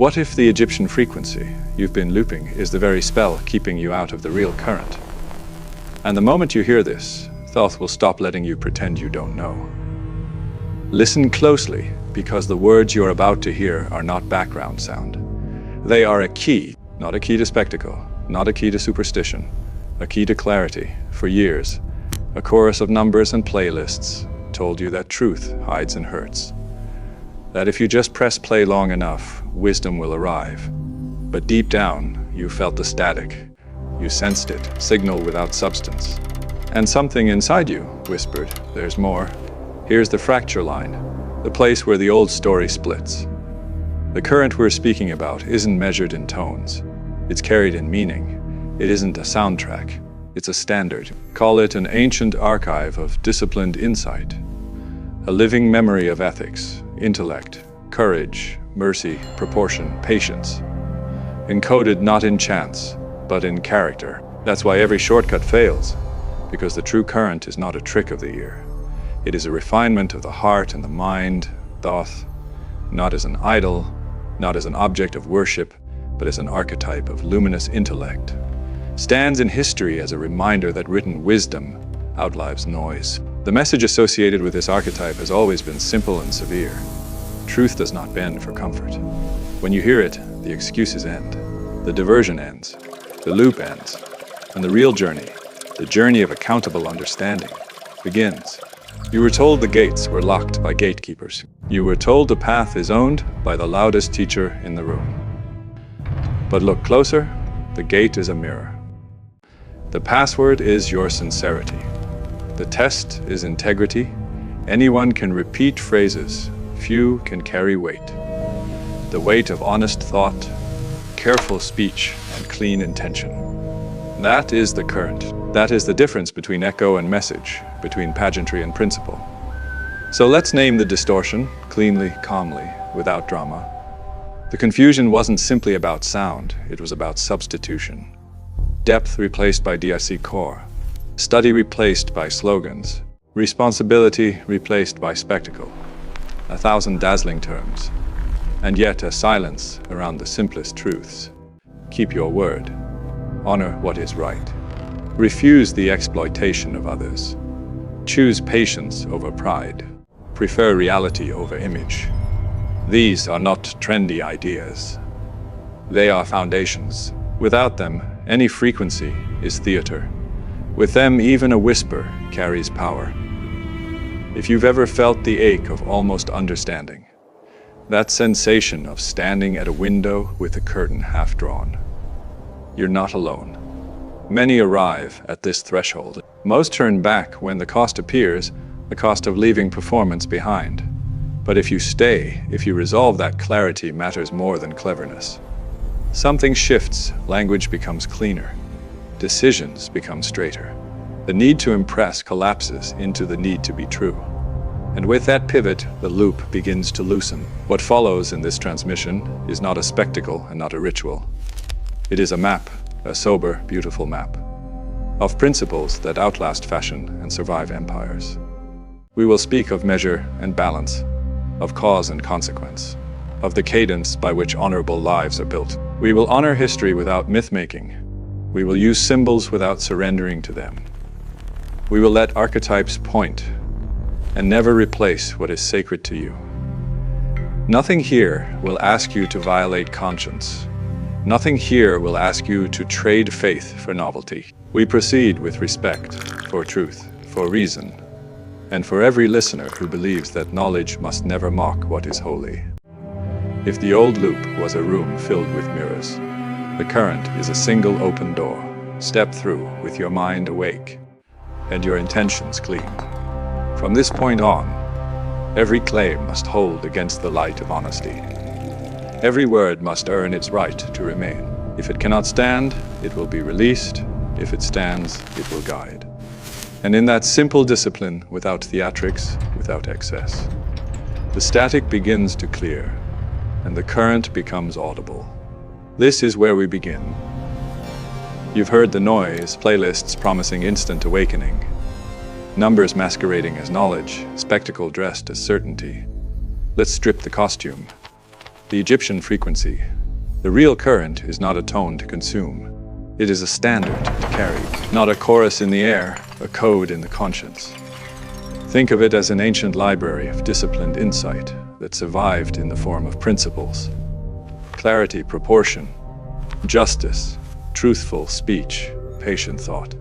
What if the Egyptian frequency you've been looping is the very spell keeping you out of the real current? And the moment you hear this, Thoth will stop letting you pretend you don't know. Listen closely, because the words you're about to hear are not background sound. They are a key, not a key to spectacle, not a key to superstition, a key to clarity. For years, a chorus of numbers and playlists told you that truth hides in hertz. That if you just press play long enough, wisdom will arrive. But deep down, you felt the static. You sensed it, signal without substance. And something inside you whispered, there's more. Here's the fracture line, the place where the old story splits. The current we're speaking about isn't measured in tones. It's carried in meaning. It isn't a soundtrack. It's a standard. Call it an ancient archive of disciplined insight. A living memory of ethics, intellect, courage, mercy, proportion, patience. Encoded not in chance, but in character. That's why every shortcut fails, because the true current is not a trick of the ear. It is a refinement of the heart and the mind, Thoth, not as an idol, not as an object of worship, but as an archetype of luminous intellect. Stands in history as a reminder that written wisdom outlives noise. The message associated with this archetype has always been simple and severe. Truth does not bend for comfort. When you hear it, the excuses end, the diversion ends, the loop ends, and the real journey, the journey of accountable understanding, begins. You were told the gates were locked by gatekeepers. You were told the path is owned by the loudest teacher in the room. But look closer, the gate is a mirror. The password is your sincerity. The test is integrity. Anyone can repeat phrases, few can carry weight. The weight of honest thought, careful speech, and clean intention. That is the current. That is the difference between echo and message, between pageantry and principle. So let's name the distortion, cleanly, calmly, without drama. The confusion wasn't simply about sound, it was about substitution. Depth replaced by DSC core. Study replaced by slogans. Responsibility replaced by spectacle. 1,000 dazzling terms. And yet a silence around the simplest truths. Keep your word. Honor what is right. Refuse the exploitation of others. Choose patience over pride. Prefer reality over image. These are not trendy ideas. They are foundations. Without them, any frequency is theater. With them, even a whisper carries power. If you've ever felt the ache of almost understanding, that sensation of standing at a window with the curtain half drawn, you're not alone. Many arrive at this threshold. Most turn back when the cost appears, the cost of leaving performance behind. But if you stay, if you resolve that clarity matters more than cleverness. Something shifts, language becomes cleaner, decisions become straighter. The need to impress collapses into the need to be true. And with that pivot, the loop begins to loosen. What follows in this transmission is not a spectacle and not a ritual. It is a map, a sober, beautiful map, of principles that outlast fashion and survive empires. We will speak of measure and balance, of cause and consequence, of the cadence by which honorable lives are built. We will honor history without myth-making. We will use symbols without surrendering to them. We will let archetypes point and never replace what is sacred to you. Nothing here will ask you to violate conscience. Nothing here will ask you to trade faith for novelty. We proceed with respect for truth, for reason, and for every listener who believes that knowledge must never mock what is holy. If the old loop was a room filled with mirrors, the current is a single open door. Step through with your mind awake and your intentions clean. From this point on, every claim must hold against the light of honesty. Every word must earn its right to remain. If it cannot stand, it will be released. If it stands, it will guide. And in that simple discipline, without theatrics, without excess, the static begins to clear, and the current becomes audible. This is where we begin. You've heard the noise, playlists promising instant awakening, numbers masquerading as knowledge, spectacle dressed as certainty. Let's strip the costume. the Egyptian frequency. The real current is not a tone to consume. It is a standard to carry, not a chorus in the air, a code in the conscience. Think of it as an ancient library of disciplined insight that survived in the form of principles. Clarity, proportion, justice, truthful speech, patient thought.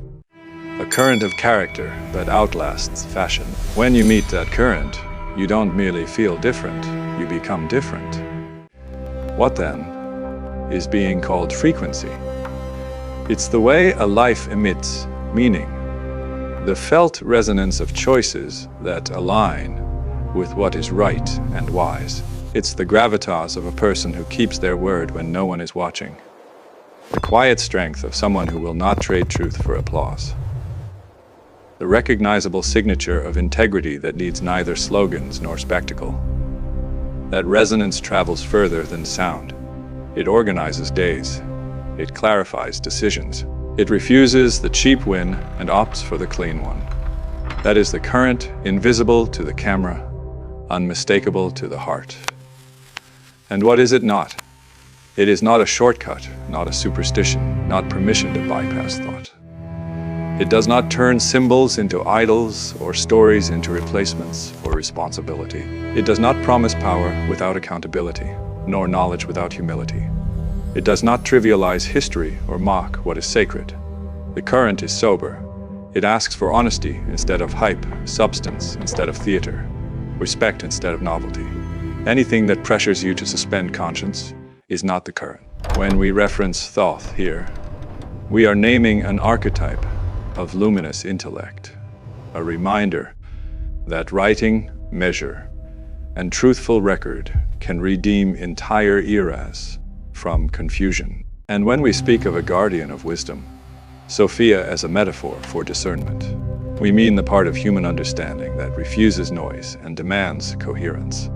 A current of character that outlasts fashion. When you meet that current, you don't merely feel different, you become different. What then is being called frequency? It's the way a life emits meaning, the felt resonance of choices that align with what is right and wise. It's the gravitas of a person who keeps their word when no one is watching. The quiet strength of someone who will not trade truth for applause. The recognizable signature of integrity that needs neither slogans nor spectacle. That resonance travels further than sound. It organizes days. It clarifies decisions. It refuses the cheap win and opts for the clean one. That is the current, invisible to the camera, unmistakable to the heart. And what is it not? It is not a shortcut, not a superstition, not permission to bypass thought. It does not turn symbols into idols or stories into replacements for responsibility. It does not promise power without accountability, nor knowledge without humility. It does not trivialize history or mock what is sacred. The current is sober. It asks for honesty instead of hype, substance instead of theater, respect instead of novelty. Anything that pressures you to suspend conscience is not the current. When we reference Thoth here, we are naming an archetype of luminous intellect, a reminder that writing, measure, and truthful record can redeem entire eras from confusion. And when we speak of a guardian of wisdom, Sophia as a metaphor for discernment, we mean the part of human understanding that refuses noise and demands coherence.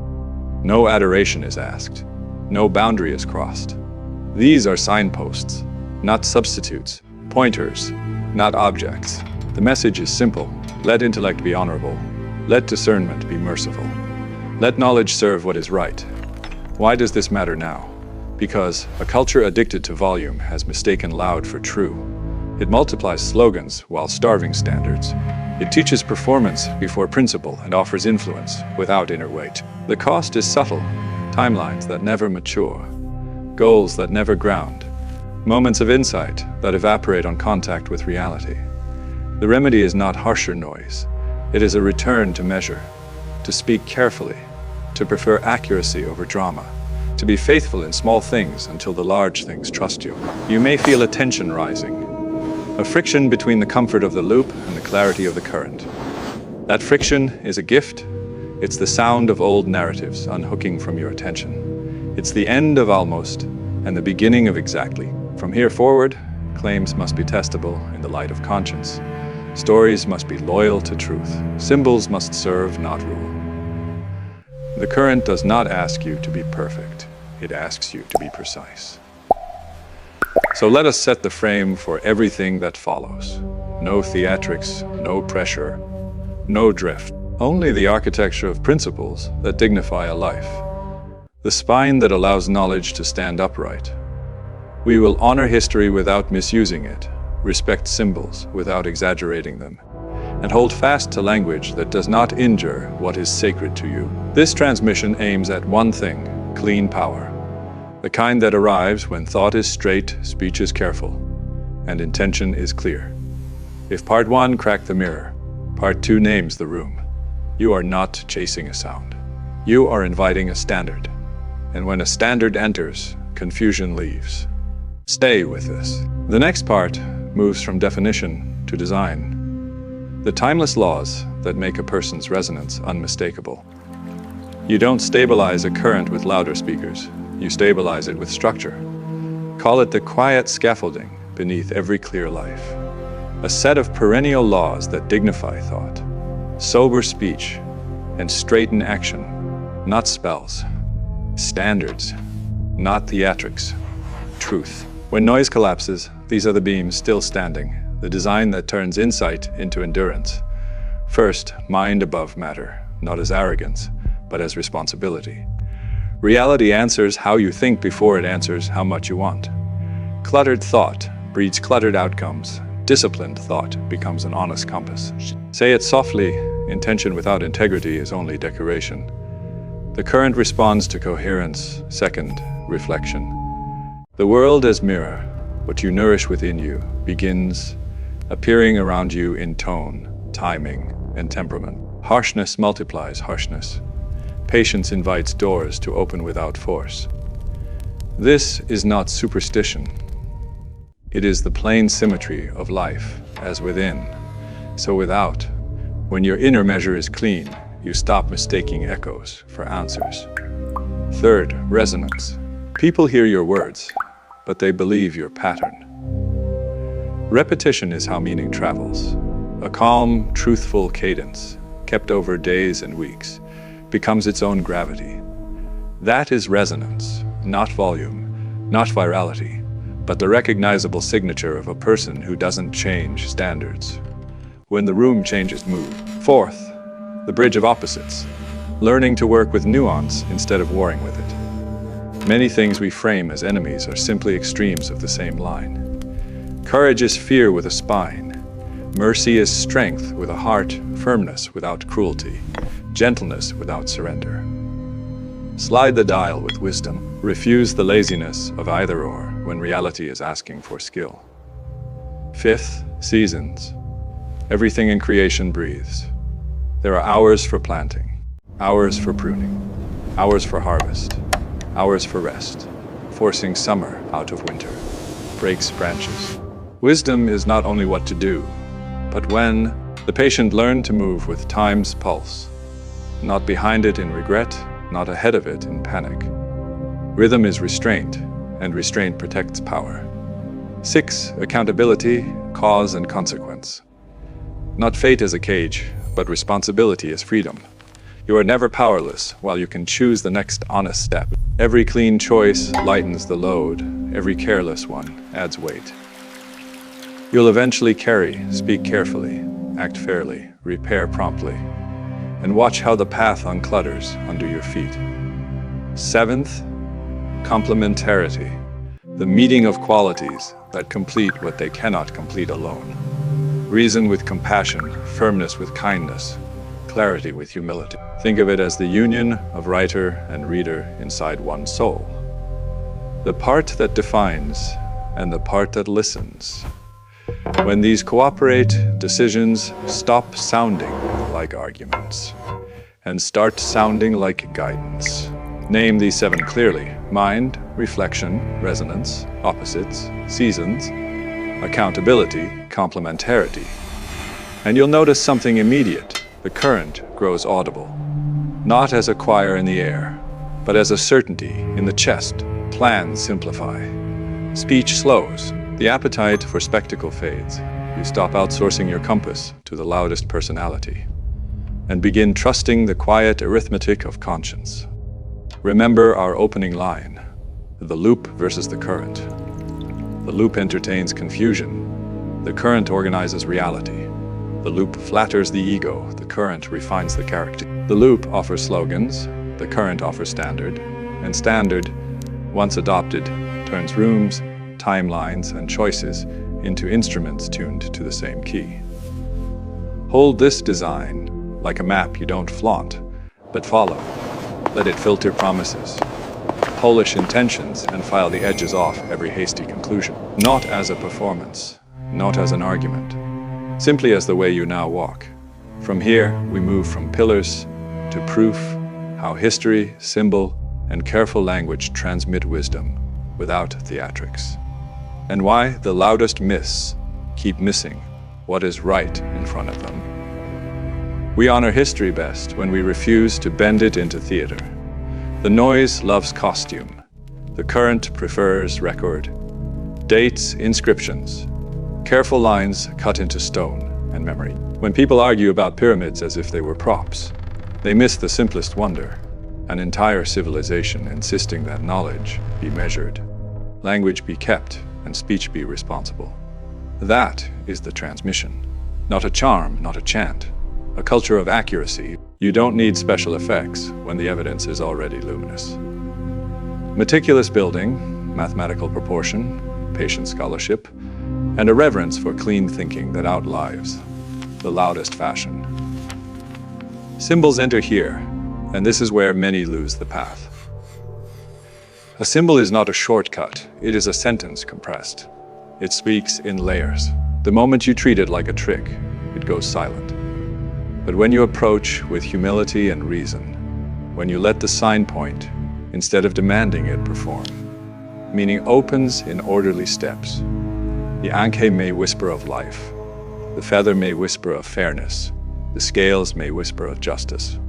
No adoration is asked, no boundary is crossed. These are signposts, not substitutes, pointers, not objects. The message is simple. Let intellect be honorable. Let discernment be merciful. Let knowledge serve what is right. Why does this matter now? Because a culture addicted to volume has mistaken loud for true. It multiplies slogans while starving standards. It teaches performance before principle and offers influence without inner weight. The cost is subtle. Timelines that never mature. Goals that never ground. Moments of insight that evaporate on contact with reality. The remedy is not harsher noise. It is a return to measure, to speak carefully, to prefer accuracy over drama, to be faithful in small things until the large things trust you. You may feel a tension rising, a friction between the comfort of the loop and the clarity of the current. That friction is a gift. It's the sound of old narratives unhooking from your attention. It's the end of almost and the beginning of exactly. From here forward, claims must be testable in the light of conscience. Stories must be loyal to truth. Symbols must serve, not rule. The current does not ask you to be perfect. It asks you to be precise. So let us set the frame for everything that follows. No theatrics, no pressure, no drift. Only the architecture of principles that dignify a life. The spine that allows knowledge to stand upright. We will honor history without misusing it, respect symbols without exaggerating them, and hold fast to language that does not injure what is sacred to you. This transmission aims at one thing: clean power. The kind that arrives when thought is straight, speech is careful, and intention is clear. If part one cracked the mirror, part two names the room. You are not chasing a sound. You are inviting a standard. And when a standard enters, confusion leaves. Stay with this. The next part moves from definition to design. The timeless laws that make a person's resonance unmistakable. You don't stabilize a current with louder speakers. You stabilize it with structure. Call it the quiet scaffolding beneath every clear life. A set of perennial laws that dignify thought, sober speech, and straighten action. Not spells. Standards, not theatrics. Truth. When noise collapses, these are the beams still standing, the design that turns insight into endurance. First, mind above matter, not as arrogance, but as responsibility. Reality answers how you think before it answers how much you want. Cluttered thought breeds cluttered outcomes. Disciplined thought becomes an honest compass. Say it softly, intention without integrity is only decoration. The current responds to coherence. Second, reflection. The world as mirror, what you nourish within you, begins appearing around you in tone, timing, and temperament. Harshness multiplies harshness. Patience invites doors to open without force. This is not superstition. It is the plain symmetry of life, as within, so without. When your inner measure is clean, you stop mistaking echoes for answers. Third, resonance. People hear your words, but they believe your pattern. Repetition is how meaning travels. A calm, truthful cadence, kept over days and weeks, becomes its own gravity. That is resonance, not volume, not virality, but the recognizable signature of a person who doesn't change standards when the room changes mood. Fourth, the bridge of opposites, learning to work with nuance instead of warring with it. Many things we frame as enemies are simply extremes of the same line. Courage is fear with a spine. Mercy is strength with a heart, firmness without cruelty, gentleness without surrender. Slide the dial with wisdom. Refuse the laziness of either-or when reality is asking for skill. Fifth, seasons. Everything in creation breathes. There are hours for planting, hours for pruning, hours for harvest, hours for rest. Forcing summer out of winter breaks branches. Wisdom is not only what to do, but when. The patient learned to move with time's pulse, not behind it in regret, not ahead of it in panic. Rhythm is restraint, and restraint protects power. 6. Accountability, cause and consequence. Not fate as a cage, but responsibility as freedom. You are never powerless while you can choose the next honest step. Every clean choice lightens the load. Every careless one adds weight. You'll eventually carry, speak carefully, act fairly, repair promptly, and watch how the path unclutters under your feet. 7th, complementarity, the meeting of qualities that complete what they cannot complete alone. Reason with compassion, firmness with kindness, clarity with humility. Think of it as the union of writer and reader inside one soul. The part that defines and the part that listens. When these cooperate, decisions stop sounding like arguments and start sounding like guidance. Name these 7 clearly: mind, reflection, resonance, opposites, seasons, accountability, complementarity. And you'll notice something immediate. The current grows audible, not as a choir in the air, but as a certainty in the chest. Plans simplify. Speech slows. The appetite for spectacle fades. You stop outsourcing your compass to the loudest personality and begin trusting the quiet arithmetic of conscience. Remember our opening line, the loop versus the current. The loop entertains confusion. The current organizes reality. The loop flatters the ego. The current refines the character. The loop offers slogans. The current offers standard. And standard, once adopted, turns rooms, timelines, and choices into instruments tuned to the same key. Hold this design like a map you don't flaunt, but follow. Let it filter promises, polish intentions, and file the edges off every hasty conclusion. Not as a performance, not as an argument, simply as the way you now walk. From here, we move from pillars to proof, how history, symbol, and careful language transmit wisdom without theatrics. And why the loudest myths keep missing what is right in front of them. We honor history best when we refuse to bend it into theater. The noise loves costume. The current prefers record. Dates, inscriptions. Careful lines cut into stone and memory. When people argue about pyramids as if they were props, they miss the simplest wonder. An entire civilization insisting that knowledge be measured, language be kept, and speech be responsible. That is the transmission. Not a charm, not a chant. A culture of accuracy. You don't need special effects when the evidence is already luminous. Meticulous building, mathematical proportion, patient scholarship, and a reverence for clean thinking that outlives the loudest fashion. Symbols enter here, and this is where many lose the path. A symbol is not a shortcut, it is a sentence compressed. It speaks in layers. The moment you treat it like a trick, it goes silent. But when you approach with humility and reason, when you let the sign point, instead of demanding it perform, meaning opens in orderly steps. The anke may whisper of life, the feather may whisper of fairness, the scales may whisper of justice.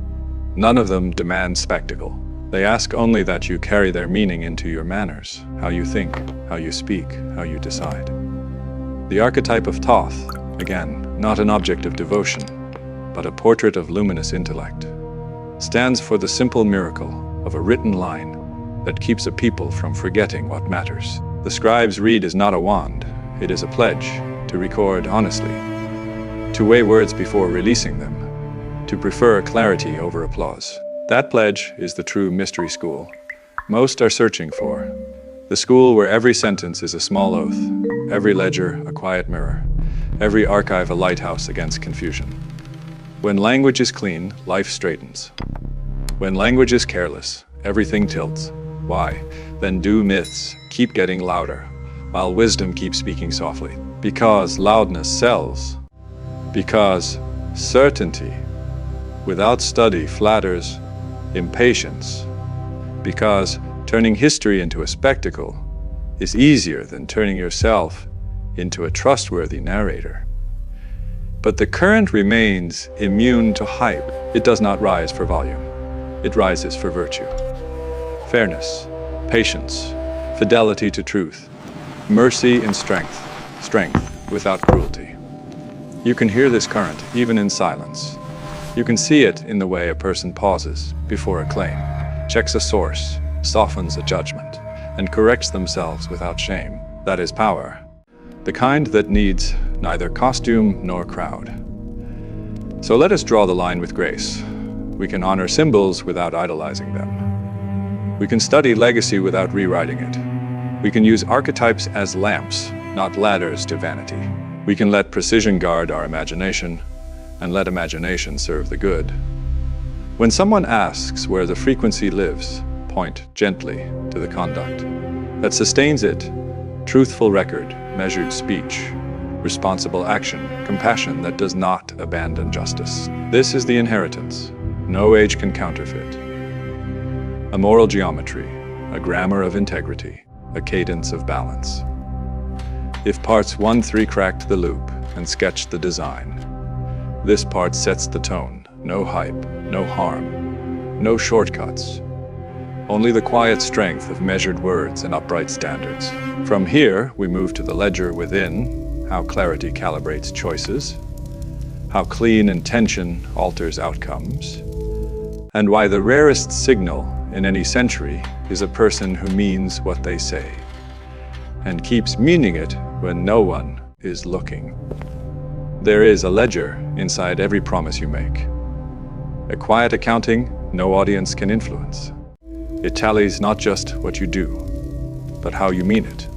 None of them demand spectacle. They ask only that you carry their meaning into your manners, how you think, how you speak, how you decide. The archetype of Thoth, again, not an object of devotion, but a portrait of luminous intellect, stands for the simple miracle of a written line that keeps a people from forgetting what matters. The scribe's reed is not a wand, it is a pledge to record honestly, to weigh words before releasing them, to prefer clarity over applause. That pledge is the true mystery school most are searching for. The school where every sentence is a small oath, every ledger a quiet mirror, every archive a lighthouse against confusion. When language is clean, life straightens. When language is careless, everything tilts. Why? Then do myths keep getting louder, while wisdom keeps speaking softly. Because loudness sells. Because certainty without study flatters impatience. Because turning history into a spectacle is easier than turning yourself into a trustworthy narrator. But the current remains immune to hype. It does not rise for volume. It rises for virtue. Fairness, patience, fidelity to truth, mercy and strength without cruelty. You can hear this current even in silence. You can see it in the way a person pauses before a claim, checks a source, softens a judgment, and corrects themselves without shame. That is power, the kind that needs neither costume nor crowd. So let us draw the line with grace. We can honor symbols without idolizing them. We can study legacy without rewriting it. We can use archetypes as lamps, not ladders to vanity. We can let precision guard our imagination, and let imagination serve the good. When someone asks where the frequency lives, point gently to the conduct that sustains it: truthful record, measured speech, responsible action, compassion that does not abandon justice. This is the inheritance no age can counterfeit. A moral geometry, a grammar of integrity, a cadence of balance. If parts 1-3 cracked the loop and sketched the design, this part sets the tone. No hype, no harm, no shortcuts. Only the quiet strength of measured words and upright standards. From here, we move to the ledger within, how clarity calibrates choices, how clean intention alters outcomes, and why the rarest signal in any century is a person who means what they say, and keeps meaning it when no one is looking. There is a ledger inside every promise you make. A quiet accounting no audience can influence. It tallies not just what you do, but how you mean it.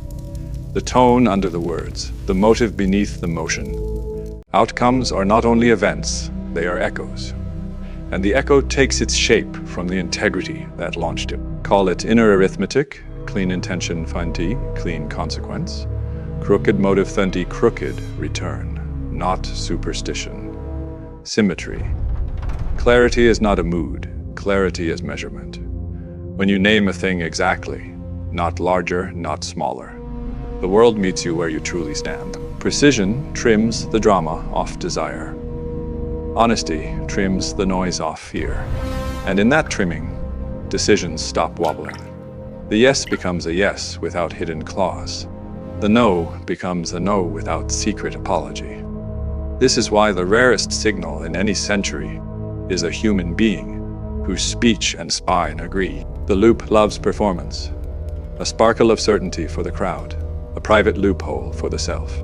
The tone under the words, the motive beneath the motion. Outcomes are not only events, they are echoes. And the echo takes its shape from the integrity that launched it. Call it inner arithmetic, clean intention fanti, clean consequence. Crooked motive thanti, crooked return, not superstition. Symmetry. Clarity is not a mood, clarity is measurement. When you name a thing exactly, not larger, not smaller, the world meets you where you truly stand. Precision trims the drama off desire. Honesty trims the noise off fear. And in that trimming, decisions stop wobbling. The yes becomes a yes without hidden clause. The no becomes a no without secret apology. This is why the rarest signal in any century is a human being whose speech and spine agree. The loop loves performance, a sparkle of certainty for the crowd, a private loophole for the self.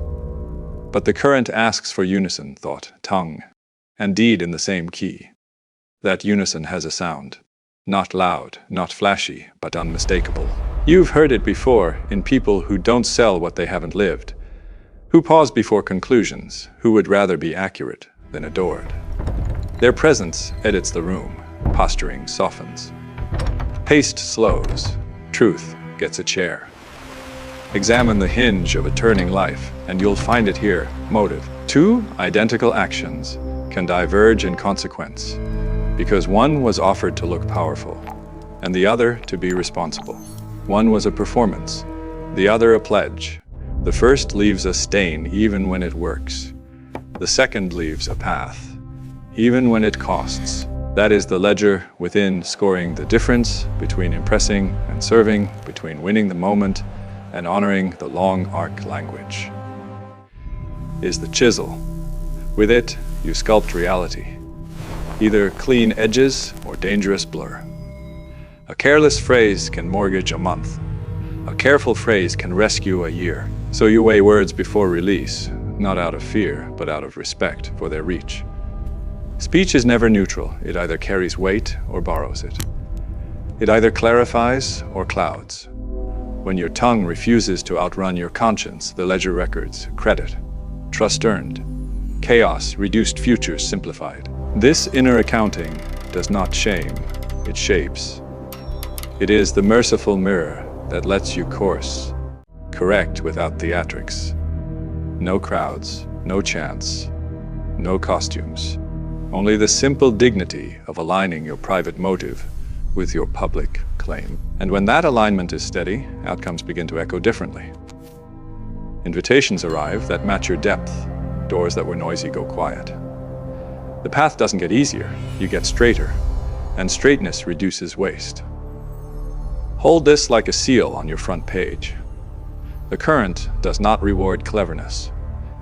But the current asks for unison, thought, tongue, and deed in the same key. That unison has a sound. Not loud, not flashy, but unmistakable. You've heard it before in people who don't sell what they haven't lived, who pause before conclusions, who would rather be accurate than adored. Their presence edits the room, posturing softens. Haste slows, truth gets a chair. Examine the hinge of a turning life, and you'll find it here. Motive. Two identical actions can diverge in consequence, because one was offered to look powerful, and the other to be responsible. One was a performance, the other a pledge. The first leaves a stain even when it works. The second leaves a path, even when it costs. That is the ledger within, scoring the difference between impressing and serving, between winning the moment and honoring the long arc language. Is the chisel. With it, you sculpt reality, either clean edges or dangerous blur. A careless phrase can mortgage a month. A careful phrase can rescue a year. So you weigh words before release, not out of fear, but out of respect for their reach. Speech is never neutral. It either carries weight or borrows it. It either clarifies or clouds. When your tongue refuses to outrun your conscience, the ledger records credit, trust earned, chaos, reduced futures simplified. This inner accounting does not shame, it shapes. It is the merciful mirror that lets you course, correct without theatrics. No crowds, no chance, no costumes. Only the simple dignity of aligning your private motive with your public claim. And when that alignment is steady, outcomes begin to echo differently. Invitations arrive that match your depth. Doors that were noisy go quiet. The path doesn't get easier, you get straighter, and straightness reduces waste. Hold this like a seal on your front page. The current does not reward cleverness.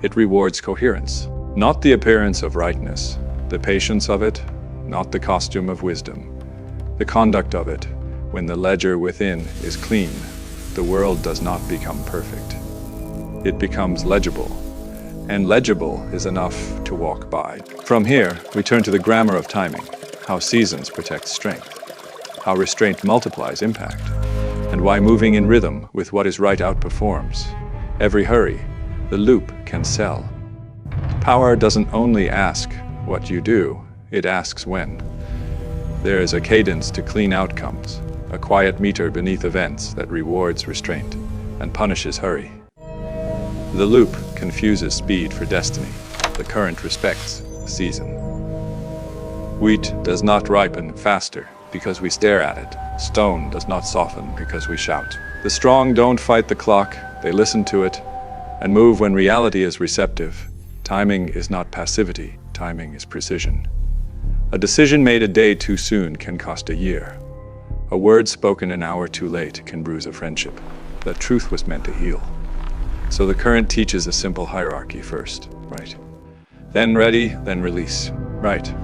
It rewards coherence, not the appearance of rightness, the patience of it, not the costume of wisdom, the conduct of it. When the ledger within is clean, the world does not become perfect. It becomes legible, and legible is enough to walk by. From here, we turn to the grammar of timing, how seasons protect strength, how restraint multiplies impact, and why moving in rhythm with what is right outperforms. Every hurry, the loop can sell. Power doesn't only ask what you do, it asks when. There is a cadence to clean outcomes, a quiet meter beneath events that rewards restraint and punishes hurry. The loop confuses speed for destiny. The current respects season. Wheat does not ripen faster because we stare at it. Stone does not soften because we shout. The strong don't fight the clock, they listen to it and move when reality is receptive. Timing is not passivity, timing is precision. A decision made a day too soon can cost a year. A word spoken an hour too late can bruise a friendship that truth was meant to heal. So the current teaches a simple hierarchy first, right? Then ready, then release, right?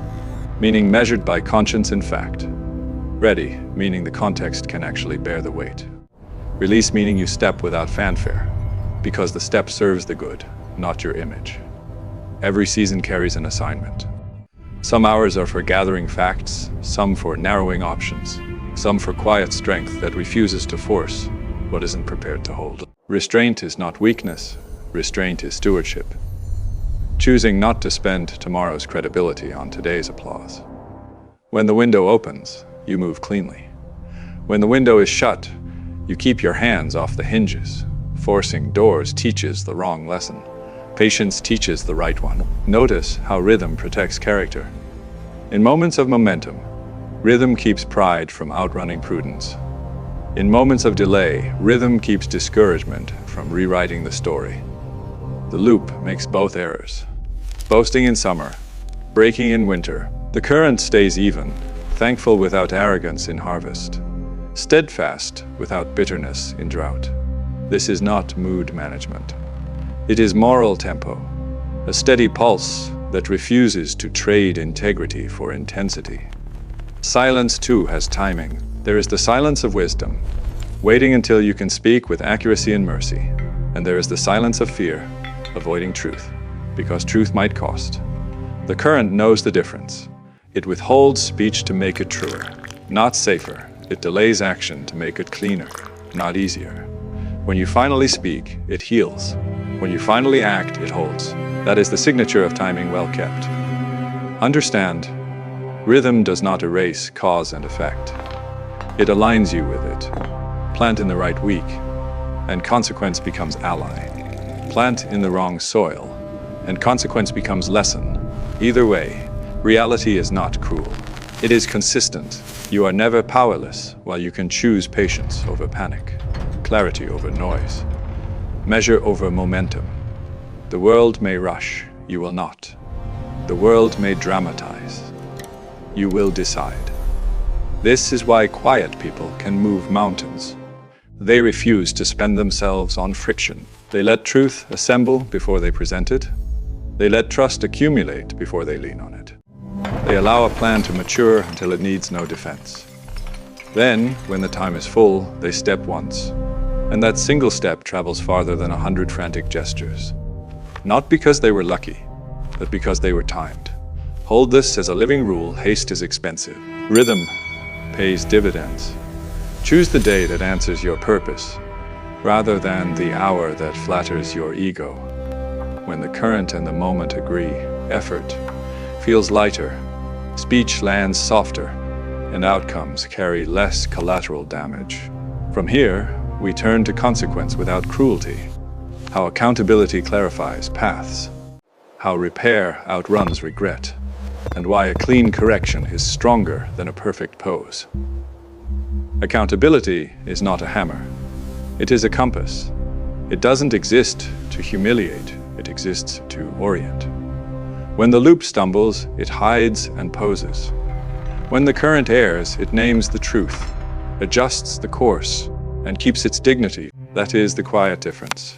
Meaning measured by conscience and fact. Ready, meaning the context can actually bear the weight. Release meaning you step without fanfare, because the step serves the good, not your image. Every season carries an assignment. Some hours are for gathering facts, some for narrowing options, some for quiet strength that refuses to force what isn't prepared to hold. Restraint is not weakness, restraint is stewardship. Choosing not to spend tomorrow's credibility on today's applause. When the window opens, you move cleanly. When the window is shut, you keep your hands off the hinges. Forcing doors teaches the wrong lesson. Patience teaches the right one. Notice how rhythm protects character. In moments of momentum, rhythm keeps pride from outrunning prudence. In moments of delay, rhythm keeps discouragement from rewriting the story. The loop makes both errors. Boasting in summer, breaking in winter. The current stays even, thankful without arrogance in harvest, steadfast without bitterness in drought. This is not mood management. It is moral tempo, a steady pulse that refuses to trade integrity for intensity. Silence, too, has timing. There is the silence of wisdom, waiting until you can speak with accuracy and mercy. And there is the silence of fear, avoiding truth, because truth might cost. The current knows the difference. It withholds speech to make it truer. not safer. It delays action to make it cleaner, not easier. When you finally speak, it heals. When you finally act, it holds. That is the signature of timing well kept. Understand, rhythm does not erase cause and effect. It aligns you with it. Plant in the right week, and consequence becomes ally. Plant in the wrong soil, and consequence becomes lesson. Either way, reality is not cruel. It is consistent. You are never powerless, while you can choose patience over panic, clarity over noise, measure over momentum. The world may rush, you will not. The world may dramatize, you will decide. This is why quiet people can move mountains. They refuse to spend themselves on friction. They let truth assemble before they present it. They let trust accumulate before they lean on it. They allow a plan to mature until it needs no defense. Then, when the time is full, they step once. And that single step travels farther than 100 frantic gestures. Not because they were lucky, but because they were timed. Hold this as a living rule: haste is expensive. Rhythm pays dividends. Choose the day that answers your purpose, rather than the hour that flatters your ego. When the current and the moment agree, effort feels lighter, speech lands softer, and outcomes carry less collateral damage. From here, we turn to consequence without cruelty, how accountability clarifies paths, how repair outruns regret, and why a clean correction is stronger than a perfect pose. Accountability is not a hammer. It is a compass. It doesn't exist to humiliate, it exists to orient. When the loop stumbles, it hides and poses. When the current errs, it names the truth, adjusts the course, and keeps its dignity. That is the quiet difference.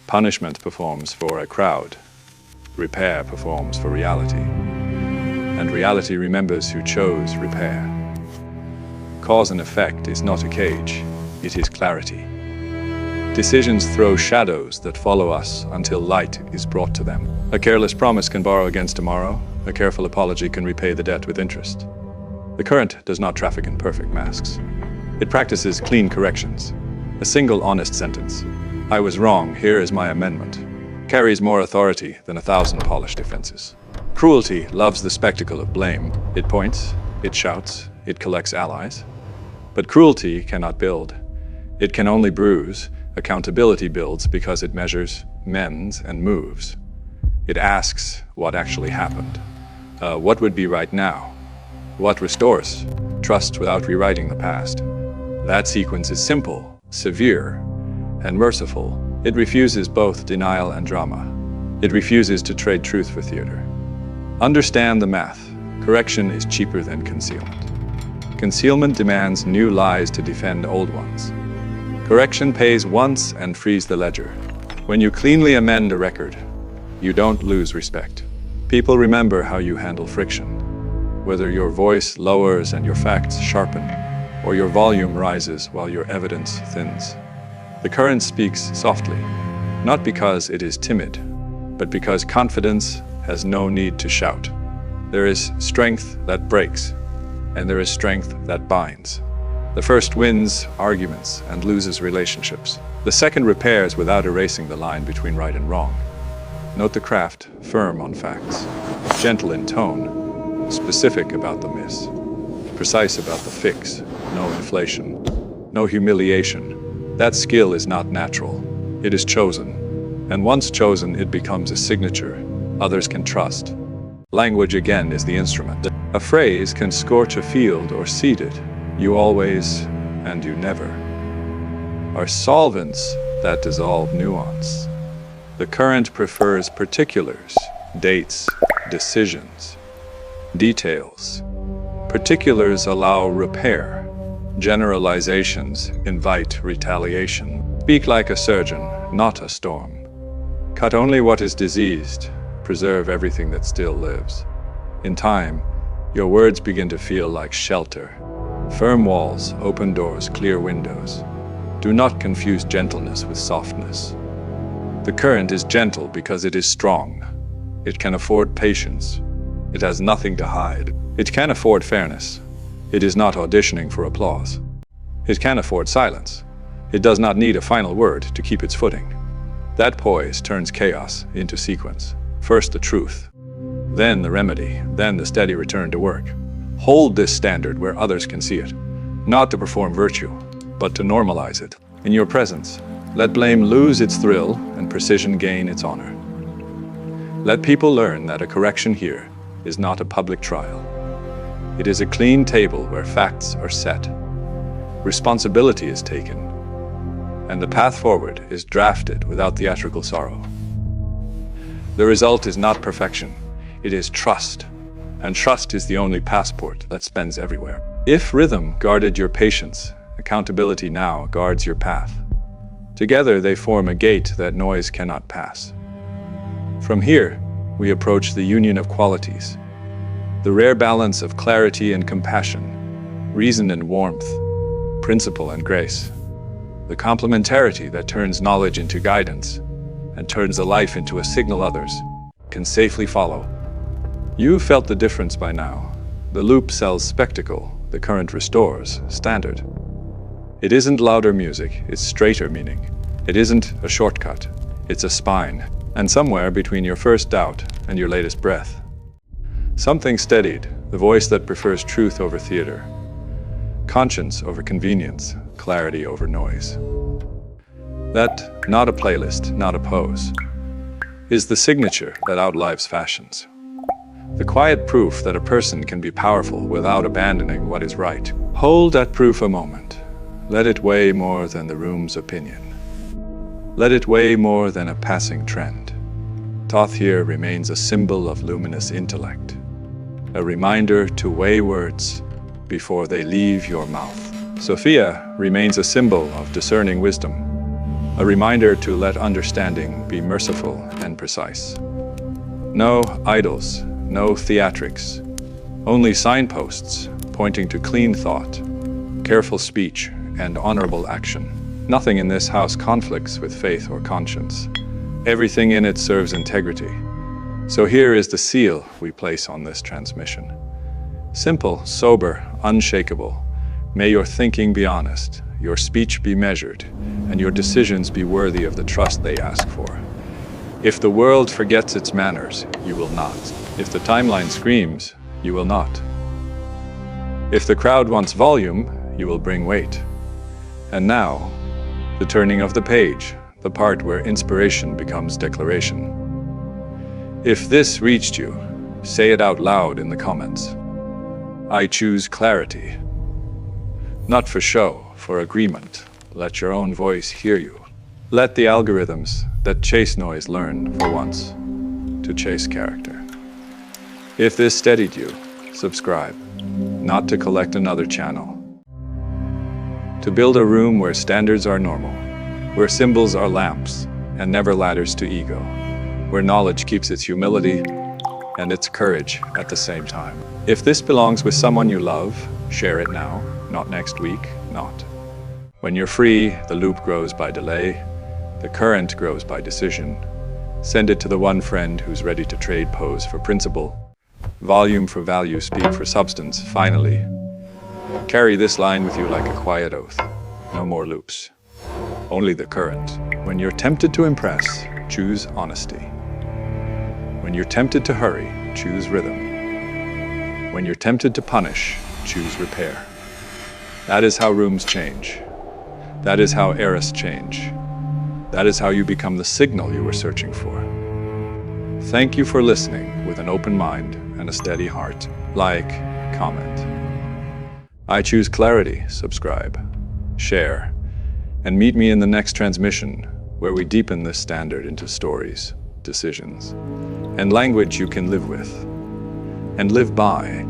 Punishment performs for a crowd. Repair performs for reality. And reality remembers who chose repair. Cause and effect is not a cage, it is clarity. Decisions throw shadows that follow us until light is brought to them. A careless promise can borrow against tomorrow. A careful apology can repay the debt with interest. The current does not traffic in perfect masks. It practices clean corrections. A single honest sentence, "I was wrong, here is my amendment," carries more authority than 1,000 polished defenses. Cruelty loves the spectacle of blame. It points, it shouts, it collects allies. But cruelty cannot build. It can only bruise. Accountability builds because it measures, mends, and moves. It asks what actually happened. What would be right now? What restores trust without rewriting the past? That sequence is simple, severe, and merciful. It refuses both denial and drama. It refuses to trade truth for theater. Understand the math. Correction is cheaper than concealment. Concealment demands new lies to defend old ones. Correction pays once and frees the ledger. When you cleanly amend a record, you don't lose respect. People remember how you handle friction, whether your voice lowers and your facts sharpen, or your volume rises while your evidence thins. The current speaks softly, not because it is timid, but because confidence has no need to shout. There is strength that breaks, and there is strength that binds. The first wins arguments and loses relationships. The second repairs without erasing the line between right and wrong. Note the craft, firm on facts, gentle in tone, specific about the miss, precise about the fix, no inflation, no humiliation. That skill is not natural, it is chosen. And once chosen, it becomes a signature others can trust. Language again is the instrument. A phrase can scorch a field or seed it. You always, and you never, are solvents that dissolve nuance. The current prefers particulars, dates, decisions, details. Particulars allow repair. Generalizations invite retaliation. Speak like a surgeon, not a storm. Cut only what is diseased. Preserve everything that still lives. In time, your words begin to feel like shelter. Firm walls, open doors, clear windows. Do not confuse gentleness with softness. The current is gentle because it is strong. It can afford patience. It has nothing to hide. It can afford fairness. It is not auditioning for applause. It can afford silence. It does not need a final word to keep its footing. That poise turns chaos into sequence. First the truth, then the remedy, then the steady return to work. Hold this standard where others can see it, not to perform virtue, but to normalize it. In your presence, let blame lose its thrill and precision gain its honor. Let people learn that a correction here is not a public trial. It is a clean table where facts are set, responsibility is taken, and the path forward is drafted without theatrical sorrow. The result is not perfection, it is trust, and trust is the only passport that spans everywhere. If rhythm guarded your patience, accountability now guards your path. Together they form a gate that noise cannot pass. From here, we approach the union of qualities, the rare balance of clarity and compassion, reason and warmth, principle and grace, the complementarity that turns knowledge into guidance and turns a life into a signal others can safely follow. You've felt the difference by now. The loop sells spectacle, the current restores standard. It isn't louder music, it's straighter meaning. It isn't a shortcut, it's a spine. And somewhere between your first doubt and your latest breath, something steadied, the voice that prefers truth over theater, conscience over convenience, clarity over noise. That, not a playlist, not a pose, is the signature that outlives fashions. The quiet proof that a person can be powerful without abandoning what is right. Hold that proof a moment. Let it weigh more than the room's opinion. Let it weigh more than a passing trend. Thoth here remains a symbol of luminous intellect, a reminder to weigh words before they leave your mouth. Sophia remains a symbol of discerning wisdom, a reminder to let understanding be merciful and precise. No idols, no theatrics, only signposts pointing to clean thought, careful speech, and honorable action. Nothing in this house conflicts with faith or conscience. Everything in it serves integrity. So here is the seal we place on this transmission. Simple, sober, unshakable. May your thinking be honest, your speech be measured, and your decisions be worthy of the trust they ask for. If the world forgets its manners, you will not. If the timeline screams, you will not. If the crowd wants volume, you will bring weight. And now, the turning of the page, the part where inspiration becomes declaration. If this reached you, say it out loud in the comments. I choose clarity. Not for show, for agreement. Let your own voice hear you. Let the algorithms that chase noise learn, for once, to chase character. If this steadied you, subscribe, not to collect another channel. To build a room where standards are normal, where symbols are lamps and never ladders to ego, where knowledge keeps its humility and its courage at the same time. If this belongs with someone you love, share it now, not next week, not. When you're free, the loop grows by delay, the current grows by decision. Send it to the one friend who's ready to trade pose for principle, volume for value, speed for substance. Finally, carry this line with you like a quiet oath. No more loops, only the current. When you're tempted to impress, choose honesty. When you're tempted to hurry, choose rhythm. When you're tempted to punish, choose repair. That is how rooms change. That is how eras change. That is how you become the signal you were searching for. Thank you for listening with an open mind and a steady heart. Like, comment. I choose clarity, subscribe, share, and meet me in the next transmission where we deepen this standard into stories, decisions, and language you can live with and live by.